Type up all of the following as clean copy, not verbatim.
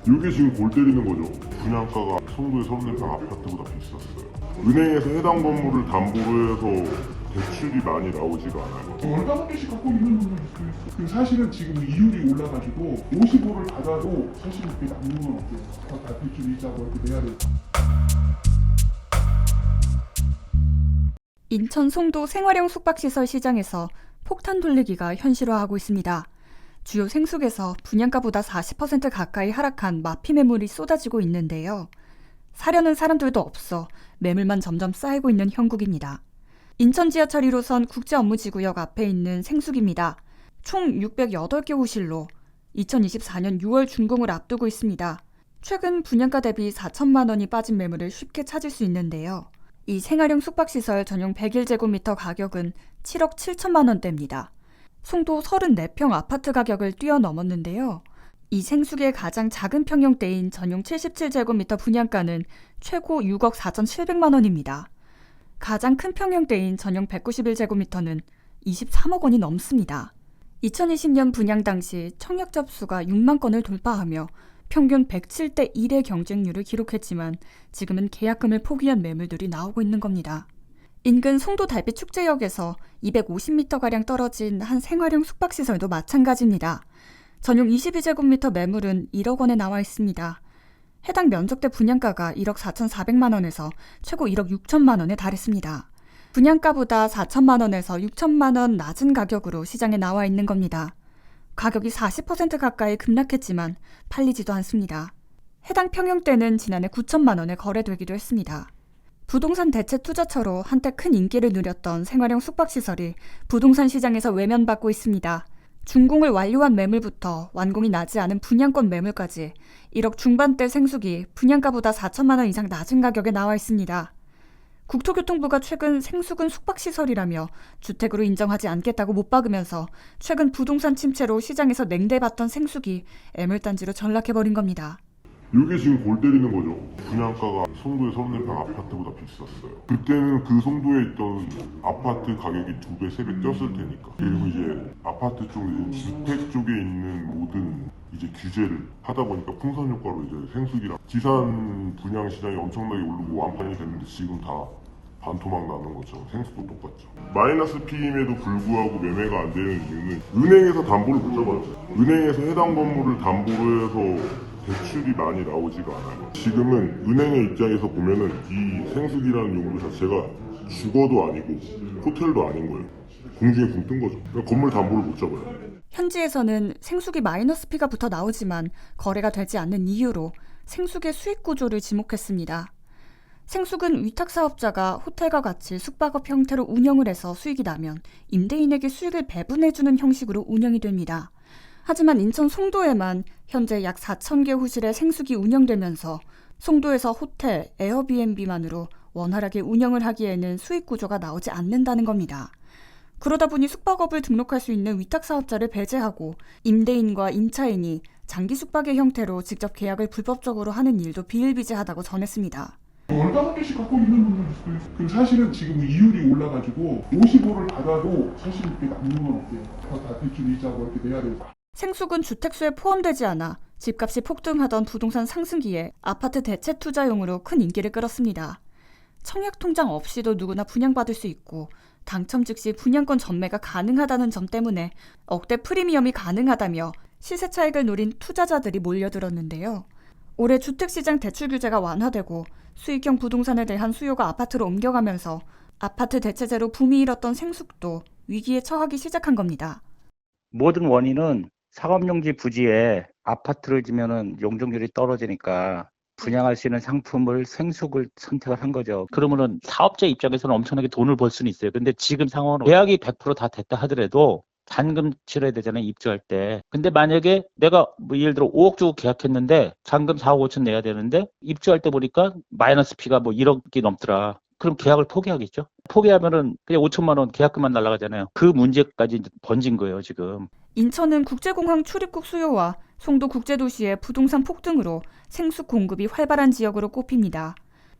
이게 지금 골 때리는 거죠. 분양가가 송도의 34평 아파트보다 비쌌어요. 은행에서 해당 건물을 담보로 해서 대출이 많이 나오지가 않아요. 얼마 개씩 갖고 있는 분은 사실은 지금 이율이 올라가지고 55를 받아도 사실 그렇게 남는 건 없어요. 다 대출 이자고 이렇게 내야 돼요. 인천 송도 생활형 숙박시설 시장에서 폭탄 돌리기가 현실화하고 있습니다. 주요 생숙에서 분양가보다 40% 가까이 하락한 마피 매물이 쏟아지고 있는데요. 사려는 사람들도 없어 매물만 점점 쌓이고 있는 형국입니다. 인천 지하철 1호선 국제업무지구역 앞에 있는 생숙입니다. 총 608개 호실로 2024년 6월 준공을 앞두고 있습니다. 최근 분양가 대비 4천만 원이 빠진 매물을 쉽게 찾을 수 있는데요. 이 생활형 숙박시설 전용 101제곱미터 가격은 7억 7천만 원대입니다. 송도 34평 아파트 가격을 뛰어넘었는데요. 이 생숙의 가장 작은 평형대인 전용 77제곱미터 분양가는 최고 6억 4,700만 원입니다. 가장 큰 평형대인 전용 191제곱미터는 23억 원이 넘습니다. 2020년 분양 당시 청약 접수가 6만 건을 돌파하며 평균 107대 1의 경쟁률을 기록했지만 지금은 계약금을 포기한 매물들이 나오고 있는 겁니다. 인근 송도 달빛축제역에서 250m가량 떨어진 한 생활형 숙박시설도 마찬가지입니다. 전용 22제곱미터 매물은 1억 원에 나와 있습니다. 해당 면적대 분양가가 1억 4,400만 원에서 최고 1억 6천만 원에 달했습니다. 분양가보다 4천만 원에서 6천만 원 낮은 가격으로 시장에 나와 있는 겁니다. 가격이 40% 가까이 급락했지만 팔리지도 않습니다. 해당 평형대는 지난해 9천만 원에 거래되기도 했습니다. 부동산 대체 투자처로 한때 큰 인기를 누렸던 생활형 숙박시설이 부동산 시장에서 외면받고 있습니다. 준공을 완료한 매물부터 완공이 나지 않은 분양권 매물까지 1억 중반대 생숙이 분양가보다 4천만 원 이상 낮은 가격에 나와 있습니다. 국토교통부가 최근 생숙은 숙박시설이라며 주택으로 인정하지 않겠다고 못 박으면서 최근 부동산 침체로 시장에서 냉대받던 생숙이 애물단지로 전락해버린 겁니다. 이게 지금 골 때리는 거죠. 분양가가 송도의 34평 아파트보다 비쌌어요. 그때는 그 송도에 있던 아파트 가격이 2배, 3배 쪘을 테니까. 그리고 이제 아파트 쪽에 주택 쪽에 있는 모든 이제 규제를 하다 보니까 풍선 효과로 이제 생숙이랑 지산 분양 시장이 엄청나게 오르고 완판이 됐는데 지금 다 반토막 나는 것처럼 생숙도 똑같죠. 마이너스 P임에도 불구하고 매매가 안 되는 이유는 은행에서 담보를 못 잡아요. 은행에서 해당 건물을 담보로 해서 대출이 많이 나오지가 않아요. 지금은 은행의 입장에서 보면은 이 생숙이라는 용도 자체가 주거도 아니고 호텔도 아닌 거예요. 공중에 붕 뜬 거죠. 그러니까 건물 담보를 못 잡아요. 현지에서는 생숙이 마이너스 P가 붙어 나오지만 거래가 되지 않는 이유로 생숙의 수익 구조를 지목했습니다. 생숙은 위탁사업자가 호텔과 같이 숙박업 형태로 운영을 해서 수익이 나면 임대인에게 수익을 배분해주는 형식으로 운영이 됩니다. 하지만 인천 송도에만 현재 약 4,000개 호실의 생숙이 운영되면서 송도에서 호텔, 에어비앤비만으로 원활하게 운영을 하기에는 수익 구조가 나오지 않는다는 겁니다. 그러다 보니 숙박업을 등록할 수 있는 위탁사업자를 배제하고 임대인과 임차인이 장기 숙박의 형태로 직접 계약을 불법적으로 하는 일도 비일비재하다고 전했습니다. 얼마 개씩 갖고 있는 분은 사실은 지금 이율이 올라가지고 55를 받아도 사실 그렇게 남는 건 없어요. 다 대출 이자고 이렇게 내야 돼요. 생숙은 주택수에 포함되지 않아 집값이 폭등하던 부동산 상승기에 아파트 대체 투자용으로 큰 인기를 끌었습니다. 청약 통장 없이도 누구나 분양받을 수 있고 당첨 즉시 분양권 전매가 가능하다는 점 때문에 억대 프리미엄이 가능하다며 시세 차익을 노린 투자자들이 몰려들었는데요. 올해 주택시장 대출 규제가 완화되고 수익형 부동산에 대한 수요가 아파트로 옮겨가면서 아파트 대체제로 붐이 일었던 생숙도 위기에 처하기 시작한 겁니다. 모든 원인은 상업용지 부지에 아파트를 지면은 용적률이 떨어지니까 분양할 수 있는 상품을 생숙을 선택을 한 거죠. 그러면은 사업자 입장에서는 엄청나게 돈을 벌 수는 있어요. 근데 지금 상황은 계약이 100% 다 됐다 하더라도 잔금 치러야 되잖아요, 입주할 때. 근데 만약에 내가 뭐 예를 들어 5억 주고 계약했는데 잔금 4억 5천 내야 되는데 입주할 때 보니까 마이너스 P가 뭐 1억이 넘더라. 그럼 계약을 포기하겠죠. 포기하면은 그냥 5천만 원 계약금만 날아가잖아요. 그 문제까지 이제 번진 거예요, 지금. 인천은 국제공항 출입국 수요와 송도 국제도시의 부동산 폭등으로 생숙 공급이 활발한 지역으로 꼽힙니다.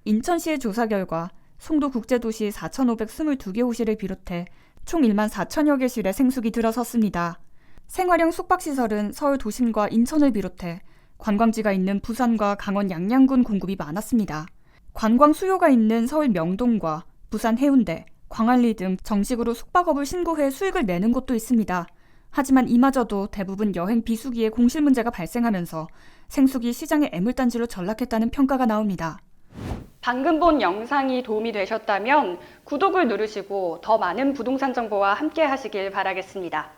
인천시의 조사 결과 송도 국제도시 4,522개 호실을 비롯해 총 1만 4천여 개 실의 생숙이 들어섰습니다. 생활형 숙박시설은 서울 도심과 인천을 비롯해 관광지가 있는 부산과 강원 양양군 공급이 많았습니다. 관광 수요가 있는 서울 명동과 부산 해운대, 광안리 등 정식으로 숙박업을 신고해 수익을 내는 곳도 있습니다. 하지만 이마저도 대부분 여행 비수기에 공실 문제가 발생하면서 생수기 시장의 애물단지로 전락했다는 평가가 나옵니다. 방금 본 영상이 도움이 되셨다면 구독을 누르시고 더 많은 부동산 정보와 함께 하시길 바라겠습니다.